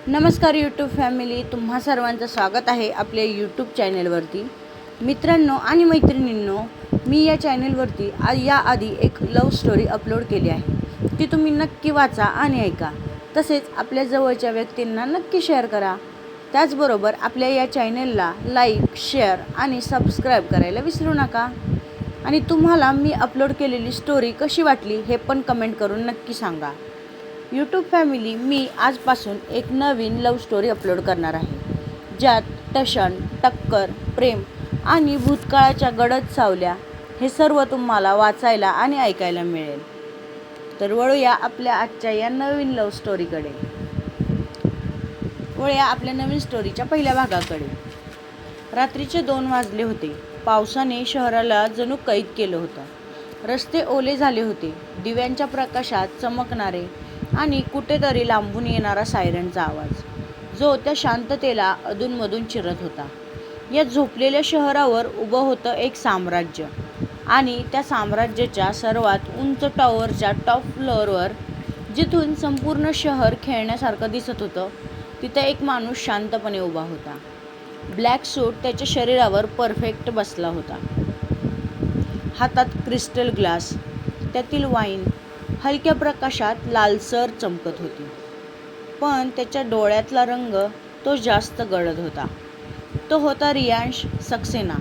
नमस्कार YouTube family, तुम्हा सर्वांचं स्वागत आहे आपल्या यूट्यूब चॅनलवरती. मित्रांनो आणि मैत्रिणींनो, मी या चॅनलवरती याआधी एक लव्ह स्टोरी अपलोड केली आहे. ती तुम्ही नक्की वाचा आणि ऐका. तसेच आपल्या जवळच्या व्यक्तींना नक्की शेअर करा. त्याचबरोबर आपल्या या चॅनलला लाईक, शेअर आणि सबस्क्राईब करायला विसरू नका. आणि तुम्हाला मी अपलोड केलेली स्टोरी कशी वाटली हे पण कमेंट करून नक्की सांगा. यूट्यूब फॅमिली, मी आजपासून एक नवीन लव्ह स्टोरी अपलोड करणार आहे, ज्यात टशन, टक्कर, प्रेम आणि भूतकाळाच्या गडद सावल्या हे सर्व तुम्हाला वाचायला आणि ऐकायला मिळेल. तर वळूया आपल्या आजच्या या नवीन लव्ह स्टोरीकडे. वळूया आपल्या नवीन स्टोरीच्या पहिल्या भागाकडे. रात्रीचे 2 वाजले होते. पावसाने शहराला जणू कैद केलं होतं. रस्ते ओले झाले होते. दिव्यांच्या प्रकाशात चमकणारे आणि कुठेतरी लांबून येणारा सायरनचा आवाज, जो त्या शांततेला अधूनमधून चिरत होता. या झोपलेल्या शहरावर उभं होतं एक साम्राज्य, आणि त्या साम्राज्याच्या सर्वात उंच टॉवरच्या टॉप फ्लोअरवर, जिथून संपूर्ण शहर खेळण्यासारखं दिसत होतं, तिथं एक माणूस शांतपणे उभा होता. ब्लॅक सूट त्याच्या शरीरावर परफेक्ट बसला होता. हातात क्रिस्टल ग्लास, त्यातील वाईन हलक्या प्रकाशात लालसर चमकत होती. पण त्याच्या डोळ्यातला रंग तो जास्त गडद होता. तो होता रियांश सक्सेना,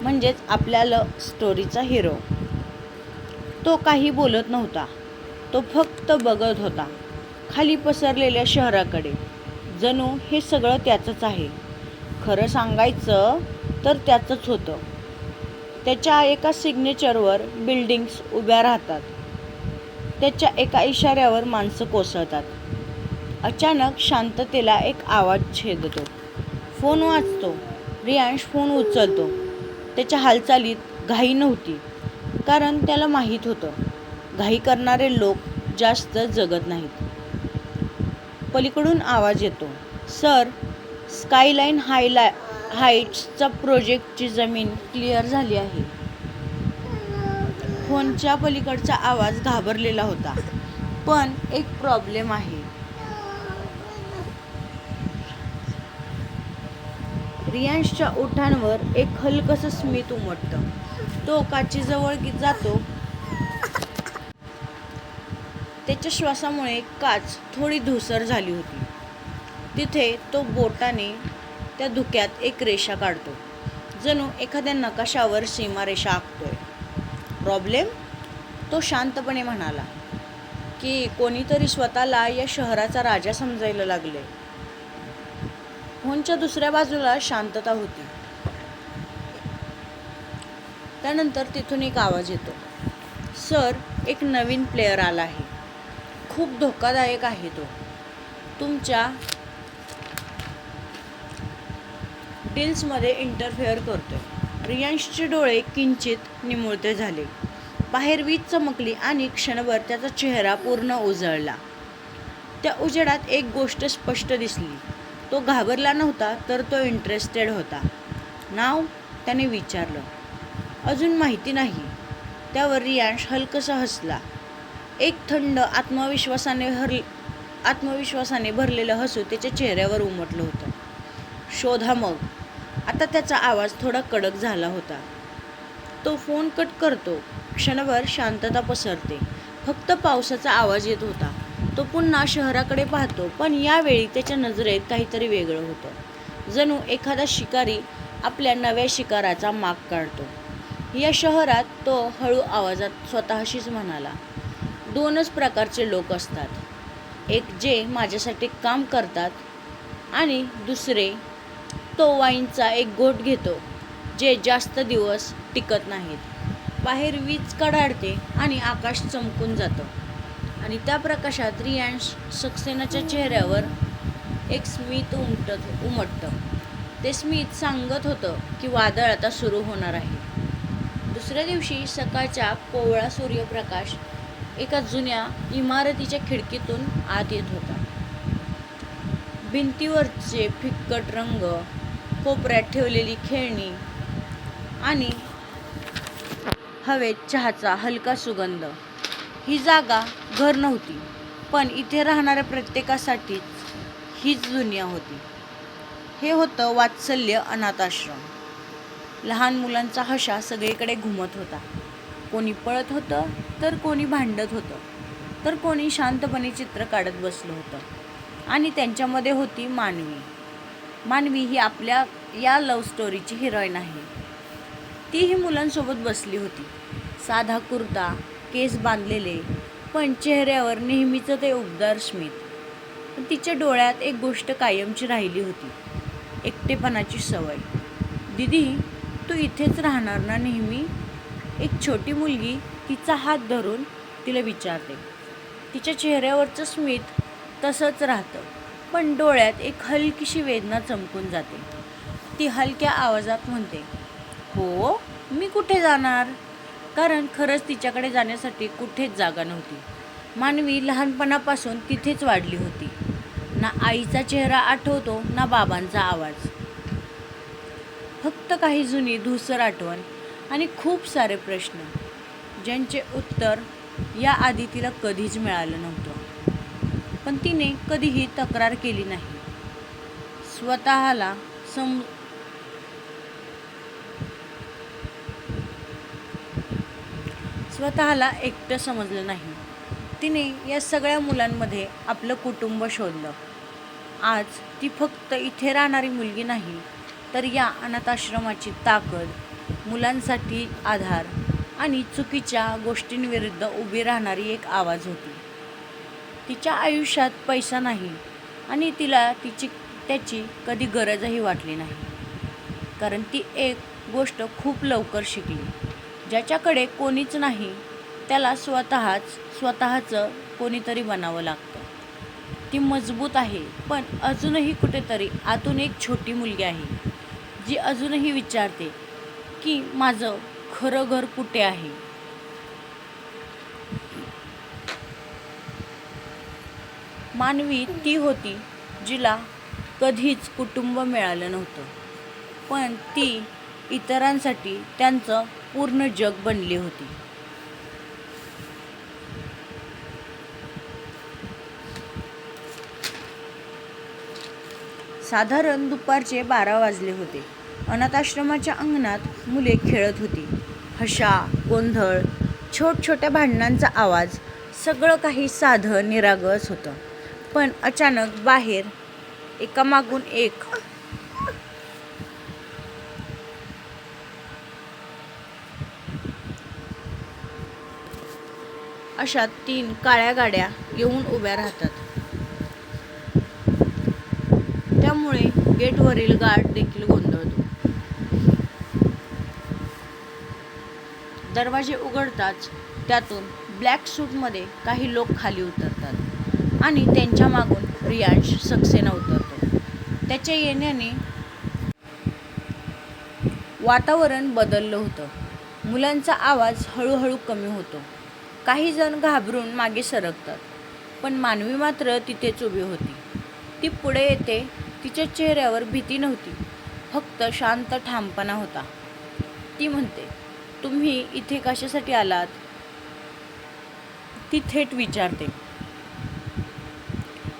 म्हणजेच आपल्या लव्ह स्टोरीचा हिरो. तो काही बोलत नव्हता. तो फक्त बघत होता खाली पसरलेल्या शहराकडे, जणू हे सगळं त्याचंच आहे. खरं सांगायचं तर त्याचंच होतं. त्याच्या एका सिग्नेचरवर बिल्डिंग्स उभ्या राहतात. त्याच्या एका इशाऱ्यावर माणसं कोसळतात. अचानक शांततेला एक आवाज छेदतो. फोन वाजतो. रियांश फोन उचलतो. त्याच्या हालचालीत घाई नव्हती, कारण त्याला माहीत होतं, घाई करणारे लोक जास्त जगत नाहीत. पलीकडून आवाज येतो, सर, स्कायलाईन हाईट्सचा प्रोजेक्टची जमीन क्लिअर झाली आहे. फोनच्या पलीकडचा आवाज घाबरलेला होता. पण एक प्रॉब्लेम आहे. रियांशच्या ओठांवर एक हलकसं स्मित उमटतं. तो काचेजवळ जातो. त्याच्या श्वासामुळे काच थोडी धूसर झाली होती. तिथे तो बोटाने त्या धुक्यात एक रेषा काढतो, जणू एखाद्या नकाशावर सीमारेषा आखतोय. प्रॉब्लेम? तो शांतपणे म्हणाला की कोणीतरी स्वतःला या शहराचा राजा समजायला लागले. फोनच्या दुसऱ्या बाजूला शांतता होती. त्यानंतर तिथून एक आवाज येतो, सर, एक नवीन प्लेयर आला आहे. खूप धोकादायक आहे तो. तुमच्या डील्समध्ये इंटरफेअर करतोय. रियांशचे डोळे किंचित निमुळते झाले. बाहेर वीज चमकली आणि क्षणभर त्याचा चेहरा पूर्ण उजळला. त्या उजेडात एक गोष्ट स्पष्ट दिसली. तो घाबरला नव्हता, तर तो इंटरेस्टेड होता. नाव? त्याने विचारलं. अजून माहिती नाही. त्यावर रियांश हलकसा हसला. एक थंड आत्मविश्वासाने भरलेलं हसू त्याच्या चेहऱ्यावर उमटलं होतं. शोधा मग. आता त्याचा आवाज थोडा कडक झाला होता. तो फोन कट करतो. क्षणभर शांतता पसरते. फक्त पावसाचा आवाज येत होता. तो पुन्हा शहराकडे पाहतो, पण यावेळी त्याच्या नजरेत काहीतरी वेगळं होतं. जणू एखादा शिकारी आपल्या नव्या शिकाराचा माग काढतो. या शहरात, तो हळू आवाजात स्वतःशीच म्हणाला, 2च प्रकारचे लोक असतात. एक जे माझ्यासाठी काम करतात, आणि दुसरे, तो वाईनचा एक घोट घेतो, जे जास्त दिवस टिकत नाहीत. बाहेर वीज कडाडते आणि आकाश चमकून जातं, आणि त्या प्रकाशात रियांश सक्सेनाच्या चेहऱ्यावर एक स्मित उमटतं. ते स्मित सांगत होतं की वादळ आता सुरू होणार आहे. दुसऱ्या दिवशी सकाळचा कोवळा सूर्यप्रकाश एका जुन्या इमारतीच्या खिडकीतून आत येत होता. भिंतीवरचे फिक्कट रंग, कोपऱ्यात ठेवलेली खेळणी आणि हवेत चहाचा हलका सुगंध. ही जागा घर नव्हती, पण इथे राहणाऱ्या प्रत्येकासाठीच हीच दुनिया होती. हे होतं वात्सल्य अनाथाश्रम. लहान मुलांचा हशा सगळीकडे घुमत होता. कोणी पळत होतं, तर कोणी भांडत होतं, तर कोणी शांतपणे चित्र काढत बसलं होतं. आणि त्यांच्यामध्ये होती मानवी. मानवी ही आपल्या या लव्ह स्टोरीची हिरोईन आहे. तीही मुलांसोबत बसली होती. साधा कुर्ता, केस बांधलेले, पण चेहऱ्यावर नेहमीचं ते उबदार स्मित. पण तिच्या डोळ्यात एक गोष्ट कायमची राहिली होती, एकटेपणाची सवय. दीदी, तू इथेच राहणार ना नेहमी? एक छोटी मुलगी तिचा हात धरून तिला विचारते. तिच्या चेहऱ्यावरचं स्मित तसंच राहतं, पण डोळ्यात एक हलकीशी वेदना चमकून जाते. ती हलक्या आवाजात म्हणते, हो, मी कुठे जाणार? कारण खरंच तिच्याकडे जाण्यासाठी कुठेच जागा नव्हती. मानवी लहानपणापासून तिथेच वाढली होती. ना आईचा चेहरा आठवतो, ना बाबांचा आवाज. फक्त काही जुनी धूसर आठवण आणि खूप सारे प्रश्न, ज्यांचे उत्तर याआधी तिला कधीच मिळालं नव्हतं. पण तिने कधीही तक्रार केली नाही. स्वतःला एकटं समजलं नाही. तिने या सगळ्या मुलांमध्ये आपलं कुटुंब शोधलं. आज ती फक्त इथे राहणारी मुलगी नाही, तर या अनाथाश्रमाची ताकद, मुलांसाठी आधार आणि चुकीच्या गोष्टींविरुद्ध उभी राहणारी एक आवाज होती. तिच्या आयुष्यात पैसा नाही आणि तिला त्याची कधी गरजही वाटली नाही. कारण ती एक गोष्ट खूप लवकर शिकली, ज्याच्याकडे कोणीच नाही त्याला स्वतःचं कोणीतरी बनावं लागतं. ती मजबूत आहे, पण अजूनही कुठेतरी आतून एक छोटी मुलगी आहे, जी अजूनही विचारते की माझं खरं घर कुठे आहे. मानवी ती होती जिला कधीच कुटुंब मिळालं नव्हतं, पण ती इतरांसाठी त्यांचं पूर्ण जग बनली होती. साधारण दुपारचे 12 वाजले होते. अनाथाश्रमाच्या अंगणात मुले खेळत होती. हशा, गोंधळ, छोट्या भांडणांचा आवाज, सगळं काही साधं निरागस होतं. पण अचानक बाहेर एकामागून एक अशा 3 काळ्या गाड्या येऊन उभ्या राहतात. त्यामुळे गेटवरील गार्ड देखील गोंधळतो. दरवाजे उघडताच त्यातून ब्लॅक सूटमध्ये काही लोक खाली उतरतात आणि त्यांच्या मागून रियांश सक्सेना उतरतो. त्याच्या येण्याने वातावरण बदललं होतं. मुलांचा आवाज हळूहळू कमी होतो. काही जण घाबरून मागे सरकतात, पण मानवी मात्र तिथेच उभी होती. ती पुढे येते. तिच्या चेहऱ्यावर भीती नव्हती, फक्त शांत ठामपणा होता. ती म्हणते, तुम्ही इथे कशासाठी आलात? ती थेट विचारते.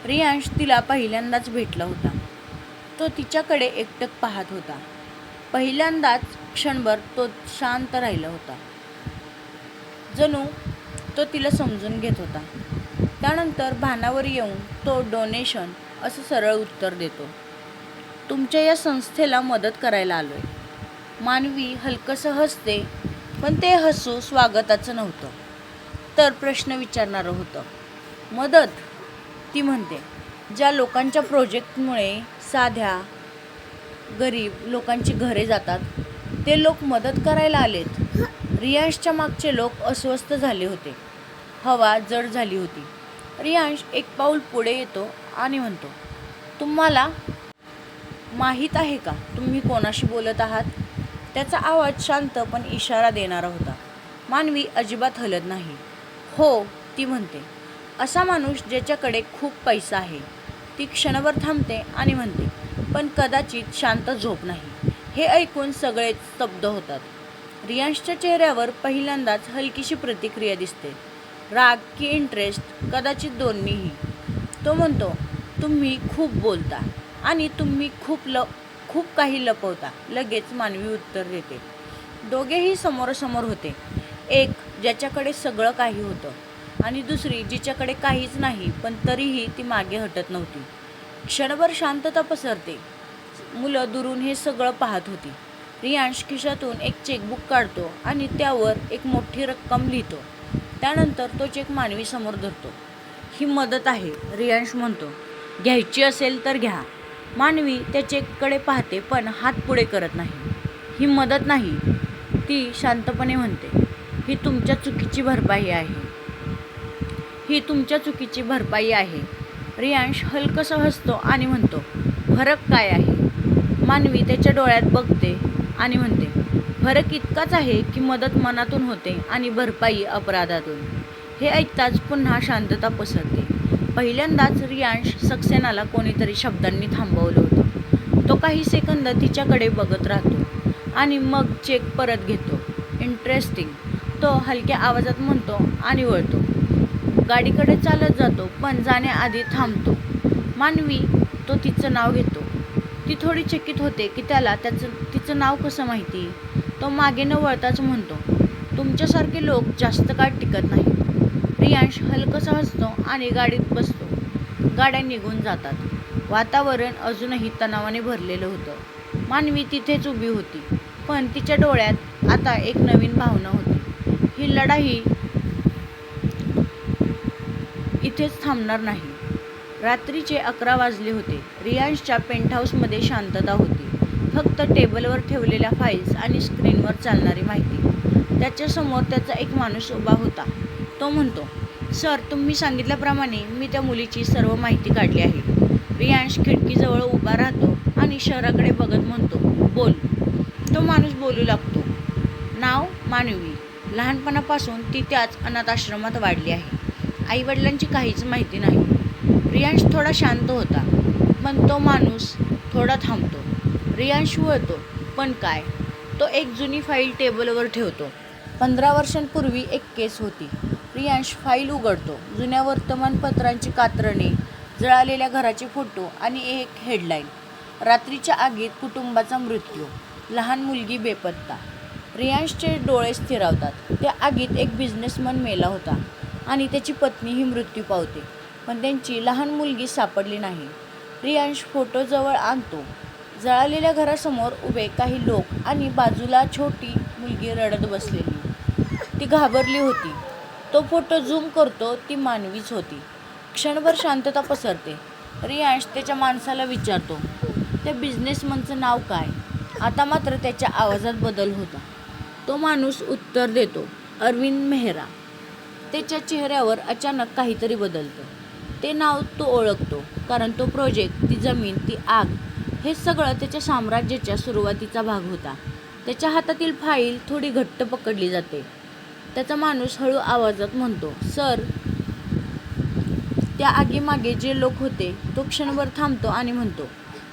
रियांश तिला पहिल्यांदाच भेटला होता. तो तिच्याकडे एकटक पाहत होता. पहिल्यांदाच क्षणभर तो शांत राहिला होता, जणू तो तिला समजून घेत होता. त्यानंतर भानावर येऊन तो डोनेशन असं सरळ उत्तर देतो. तुमच्या या संस्थेला मदत करायला आलोय. मानवी हलकंसं हसते, पण ते हसू स्वागताचं नव्हतं, तर प्रश्न विचारणारं होतं. मदत? ती म्हणते. ज्या लोकांच्या प्रोजेक्टमुळे साध्या गरीब लोकांची घरे जातात, ते लोक मदत करायला आलेत. रियांशच्या मागचे लोक अस्वस्थ झाले होते. हवा जड झाली होती. रियांश एक पाऊल पुढे येतो आणि म्हणतो, तुम्हाला माहीत आहे का तुम्ही कोणाशी बोलत आहात? त्याचा आवाज शांत पण इशारा देणारा होता. मानवी अजिबात हलत नाही. हो, ती म्हणते. असा माणूस ज्याच्याकडे खूप पैसा आहे. ती क्षणभर थांबते आणि म्हणते, पण कदाचित शांत झोप नाही. हे ऐकून सगळेच स्तब्ध होतात. रियांशच्या चेहऱ्यावर पहिल्यांदाच हलकीशी प्रतिक्रिया दिसते. राग की इंटरेस्ट, कदाचित दोन्हीही. तो म्हणतो, तुम्ही खूप बोलता आणि तुम्ही खूप काही लपवता, लगेच मानवी उत्तर देते. दोघेही समोरासमोर होते. एक ज्याच्याकडे सगळं काही होतं आणि दुसरी जिच्याकडे काहीच नाही, पण तरीही ती मागे हटत नव्हती. क्षणभर शांतता पसरते. मुलं दुरून हे सगळं पाहत होती. रियांश खिशातून एक चेकबुक काढतो आणि त्यावर एक मोठी रक्कम लिहितो. त्यानंतर तो चेक मानवी समोर धरतो. ही मदत आहे, रियांश म्हणतो. घ्यायची असेल तर घ्या. मानवी त्या चेककडे पाहते, पण हात पुढे करत नाही. ही मदत नाही, ती शांतपणे म्हणते. ही तुमच्या चुकीची भरपाई आहे. ही तुमच्या चुकीची भरपाई आहे. रियांश हलकसं हसतो आणि म्हणतो, फरक काय आहे? मानवी त्याच्या डोळ्यात बघते आणि म्हणते, फरक इतकाच आहे की मदत मनातून होते आणि भरपाई अपराधातून. हे ऐकताच पुन्हा शांतता पसरते. पहिल्यांदाच रियांश सक्सेनाला कोणीतरी शब्दांनी थांबवलं होतं. तो काही सेकंद तिच्याकडे बघत राहतो आणि मग चेक परत घेतो. इंटरेस्टिंग, तो हलक्या आवाजात म्हणतो आणि वळतो. गाडीकडे चालत जातो, पण जाण्याआधी थांबतो. मानवी तो तिचं नाव घेतो. ती थोडी चकित होते की त्याला तिचं नाव कसं माहिती. तो मागे न वळताच म्हणतो, तुमच्यासारखे लोक जास्त काळ टिकत नाही. रियांश हलकसा हसतो आणि गाडीत बसतो. गाड्या निघून जातात. वातावरण अजूनही तणावाने भरलेलं होतं. मानवी तिथेच उभी होती, पण तिच्या डोळ्यात आता एक नवीन भावना होती. ही लढाई इथेच थांबणार नाही. रात्रीचे 11 वाजले होते. रियांशच्या पेंटहाऊसमध्ये शांतता होती. फक्त टेबलवर ठेवलेल्या फाईल्स आणि स्क्रीनवर चालणारी माहिती. त्याच्यासमोर त्याचा एक माणूस उभा होता. तो म्हणतो, सर, तुम्ही सांगितल्याप्रमाणे मी त्या मुलीची सर्व माहिती काढली आहे. रियांश खिडकीजवळ उभा राहतो आणि शहराकडे बघत म्हणतो, बोल. तो माणूस बोलू लागतो. नाव मानवी. लहानपणापासून ती त्याच अनाथाश्रमात वाढली आहे. आईवडिलांची काहीच माहिती नाही. रियांश थोडा शांत होता, पण तो माणूस थोडा थांबतो. रियांश वळतो, पण काय? तो एक जुनी फाईल टेबलवर ठेवतो. 15 वर्षांपूर्वी एक केस होती. रियांश फाईल उघडतो. जुन्या वर्तमानपत्रांची कात्रणे, जळालेल्या घराचे फोटो आणि एक हेडलाईन, रात्रीच्या आगीत कुटुंबाचा मृत्यू, लहान मुलगी बेपत्ता. रियांशचे डोळे स्थिरावतात. त्या आगीत एक बिझनेसमन मेला होता आणि त्याची पत्नीही मृत्यू पावते, पण त्यांची लहान मुलगी सापडली नाही. रियांश फोटो जवळ आणतो. जळालेल्या घरासमोर उभे काही लोक आणि बाजूला छोटी मुलगी रडत बसलेली. ती घाबरली होती. तो फोटो झूम करतो. ती मानवीच होती. क्षणभर शांतता पसरते. रियांश त्याच्या माणसाला विचारतो, त्या बिझनेसमनचं नाव काय? आता मात्र त्याच्या आवाजात बदल होता. तो माणूस उत्तर देतो, अरविंद मेहरा. त्याच्या चेहऱ्यावर अचानक काहीतरी बदलतं. ते नाव तो ओळखतो, कारण तो प्रोजेक्ट, ती जमीन, ती आग, हे सगळं त्याच्या साम्राज्याच्या सुरुवातीचा भाग होता. त्याच्या हातातील फाईल थोडी घट्ट पकडली जाते. त्याचा माणूस हळू आवाजात म्हणतो, सर, त्या आगीमागे जे लोक होते. तो क्षणभर थांबतो आणि म्हणतो,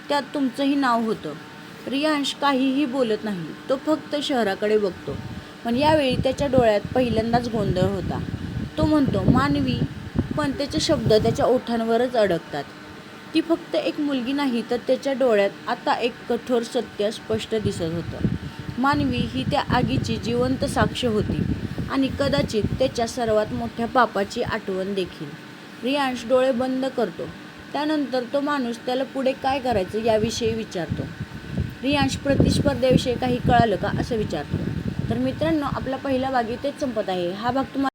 त्यात तुमचंही नाव होतं. रियांश काहीही बोलत नाही. तो फक्त शहराकडे बघतो, पण यावेळी त्याच्या डोळ्यात पहिल्यांदाच गोंधळ होता. तो म्हणतो, मानवी, पण त्याचे शब्द त्याच्या ओठांवरच अडकतात. ती फक्त एक मुलगी नाही, तर त्याच्या डोळ्यात आता एक कठोर सत्य स्पष्ट दिसत होतं. मानवी ही त्या आगीची जिवंत साक्ष होती आणि कदाचित त्याच्या सर्वात मोठ्या पापाची आठवण देखील. रियांश डोळे बंद करतो. त्यानंतर तो माणूस त्याला पुढे काय करायचं याविषयी विचारतो. रियांश प्रतिस्पर्ध्याविषयी काही कळालं का असं विचारतो. तर मित्रांनो, आपला पहिला भाग इथेच संपत आहे. हा भाग तुम्हाला